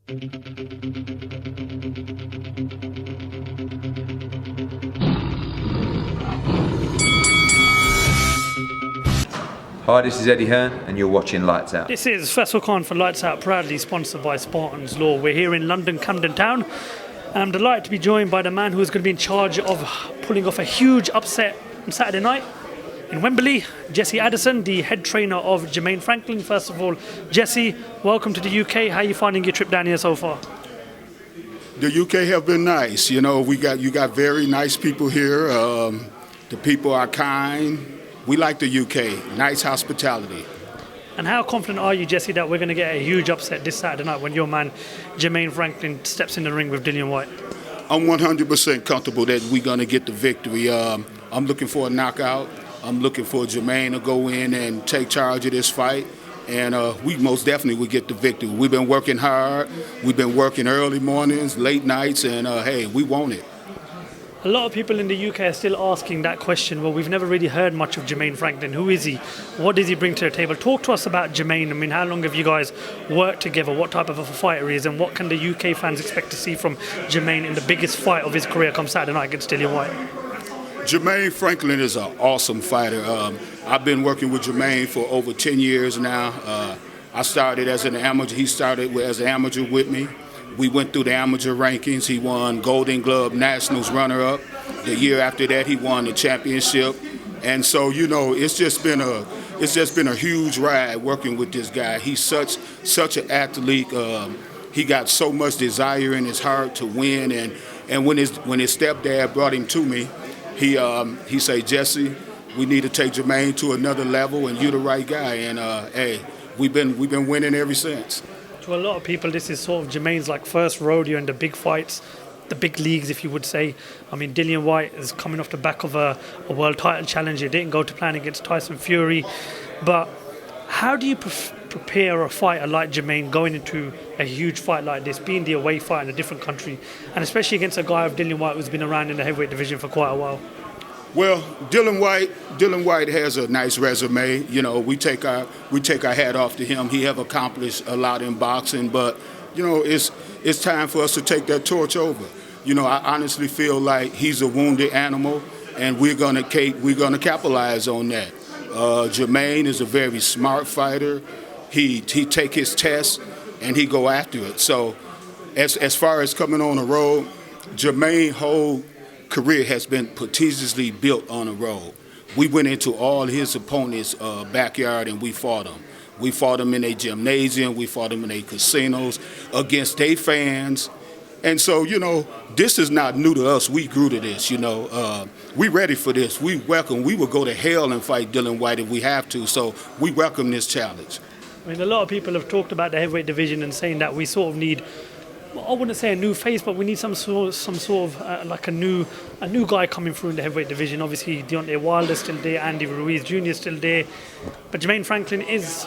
Hi, this is Eddie Hearn, and you're watching Lights Out. This is Faisal Khan for Lights Out, proudly sponsored by Spartans Law. We're here in London, Camden Town, and I'm delighted to be joined by the man who is going to be in charge of pulling off a huge upset on Saturday night in Wembley, Jesse Addison, the head trainer of Jermaine Franklin. First of all, Jesse, welcome to the UK. How are you finding your trip down here so far? The UK have been nice. You know, you got very nice people here. The people are kind. We like the UK. Nice hospitality. And how confident are you, Jesse, that we're going to get a huge upset this Saturday night when your man Jermaine Franklin steps in the ring with Dillian Whyte? I'm 100% comfortable that we're going to get the victory. I'm looking for a knockout. I'm looking for Jermaine to go in and take charge of this fight. And we most definitely will get the victory. We've been working hard. We've been working early mornings, late nights, and hey, we want it. A lot of people in the UK are still asking that question. Well, we've never really heard much of Jermaine Franklin. Who is he? What does he bring to the table? Talk to us about Jermaine. I mean, how long have you guys worked together? What type of a fighter he is? And what can the UK fans expect to see from Jermaine in the biggest fight of his career come Saturday night against Dillian Whyte? Jermaine Franklin is an awesome fighter. I've been working with Jermaine for over 10 years now. I started as an amateur. He started as an amateur with me. We went through the amateur rankings. He won Golden Glove Nationals runner-up. The year after that, he won the championship. And so, you know, it's just been a huge ride working with this guy. He's such an athlete. He got so much desire in his heart to win. And when his stepdad brought him to me, he said, Jesse, we need to take Jermaine to another level, and you're the right guy. And hey, we've been winning ever since. To a lot of people, this is sort of Jermaine's like first rodeo in the big fights, the big leagues, if you would say. I mean, Dillian Whyte is coming off the back of a world title challenge. It didn't go to plan against Tyson Fury. But how do you prepare a fighter like Jermaine going into a huge fight like this, being the away fight in a different country, and especially against a guy of Dillian Whyte who's been around in the heavyweight division for quite a while? Well, Dillian Whyte has a nice resume. You know, we take our hat off to him. He have accomplished a lot in boxing, but you know, it's time for us to take that torch over. You know, I honestly feel like he's a wounded animal, and we're gonna capitalize on that. Jermaine is a very smart fighter. He take his tests and he go after it. So, as far as coming on the road, Jermaine's whole career has been prodigiously built on the road. We went into all his opponents' backyard and we fought them. We fought them in a gymnasium. We fought them in a casinos against their fans. And so, you know, this is not new to us. We grew to this, you know. We ready for this. We will go to hell and fight Dillian Whyte if we have to. So we welcome this challenge. I mean, a lot of people have talked about the heavyweight division and saying that we sort of need, I wouldn't say a new face, but we need some sort of like a new guy coming through in the heavyweight division. Obviously, Deontay Wilder's still there, Andy Ruiz Jr. is still there, but Jermaine Franklin is,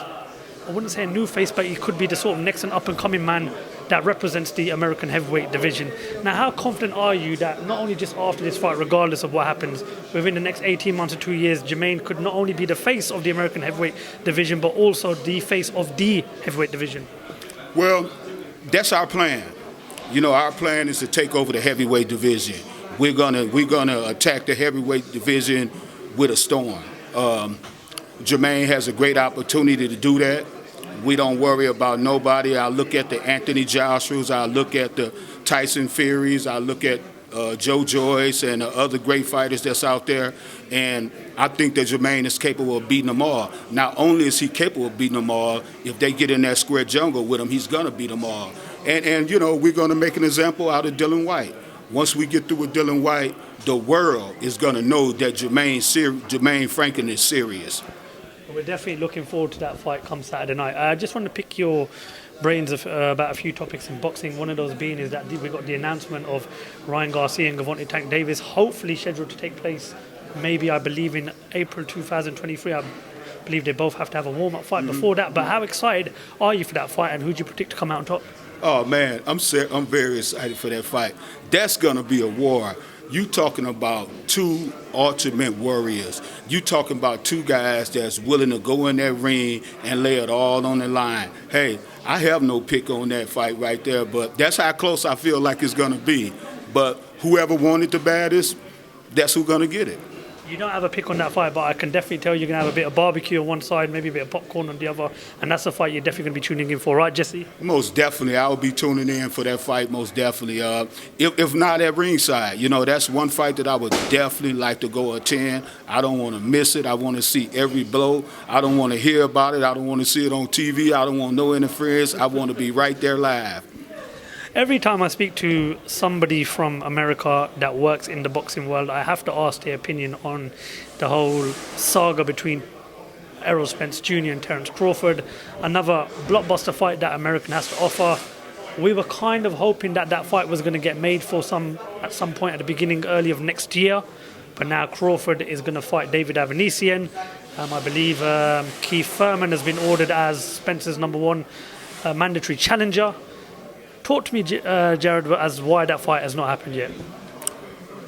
I wouldn't say a new face, but he could be the sort of next and up-and-coming man that represents the American heavyweight division. Now, how confident are you that not only just after this fight, regardless of what happens, within the next 18 months or 2 years, Jermaine could not only be the face of the American heavyweight division, but also the face of the heavyweight division? Well, that's our plan. You know, our plan is to take over the heavyweight division. We're gonna attack the heavyweight division with a storm. Jermaine has a great opportunity to do that. We don't worry about nobody. I look at the Anthony Joshuas. I look at the Tyson Furies. I look at Joe Joyce and the other great fighters that's out there. And I think that Jermaine is capable of beating them all. Not only is he capable of beating them all, if they get in that square jungle with him, he's going to beat them all. And you know, we're going to make an example out of Dillian Whyte. Once we get through with Dillian Whyte, the world is going to know that Jermaine Franklin is serious. We're definitely looking forward to that fight come Saturday night. I just want to pick your brains about a few topics in boxing. One of those being is that we got the announcement of Ryan Garcia and Gervonta Tank Davis, hopefully scheduled to take place, maybe I believe in April 2023. I believe they both have to have a warm-up fight before that. But how excited are you for that fight, and who do you predict to come out on top? Oh man, I'm very excited for that fight. That's gonna be a war. You talking about two ultimate warriors. You talking about two guys that's willing to go in that ring and lay it all on the line. Hey, I have no pick on that fight right there, but that's how close I feel like it's going to be. But whoever wanted the baddest, that's who's going to get it. You don't have a pick on that fight, but I can definitely tell you're going to have a bit of barbecue on one side, maybe a bit of popcorn on the other, and that's a fight you're definitely going to be tuning in for, right, Jesse? Most definitely. I will be tuning in for that fight, most definitely. If not at ringside, that's one fight that I would definitely like to go attend. I don't want to miss it. I want to see every blow. I don't want to hear about it. I don't want to see it on TV. I don't want no interference. I want to be right there live. Every time I speak to somebody from America that works in the boxing world, I have to ask their opinion on the whole saga between Errol Spence Jr. and Terence Crawford, another blockbuster fight that American has to offer. We were kind of hoping that that fight was going to get made at some point at the beginning, early of next year, but now Crawford is going to fight David Avanesian. I believe Keith Thurman has been ordered as Spence's number one mandatory challenger. Talk to me, Jared, as why that fight has not happened yet.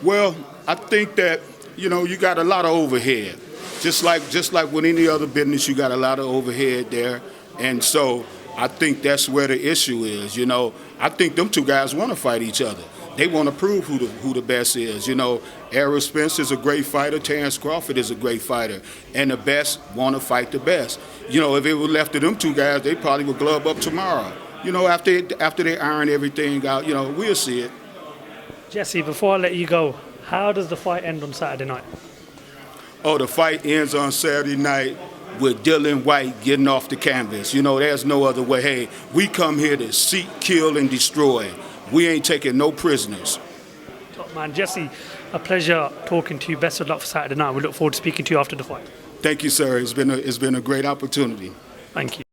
Well, I think that, you got a lot of overhead. Just like with any other business, you got a lot of overhead there. And so I think that's where the issue is. I think them two guys want to fight each other. They want to prove who the best is. Errol Spence is a great fighter. Terence Crawford is a great fighter. And the best want to fight the best. If it were left to them two guys, they probably would glove up tomorrow. After they iron everything out, we'll see it. Jesse, before I let you go, how does the fight end on Saturday night? Oh, the fight ends on Saturday night with Dillian Whyte getting off the canvas. There's no other way. Hey, we come here to seek, kill, and destroy. We ain't taking no prisoners. Top man, Jesse, a pleasure talking to you. Best of luck for Saturday night. We look forward to speaking to you after the fight. Thank you, sir. It's been a great opportunity. Thank you.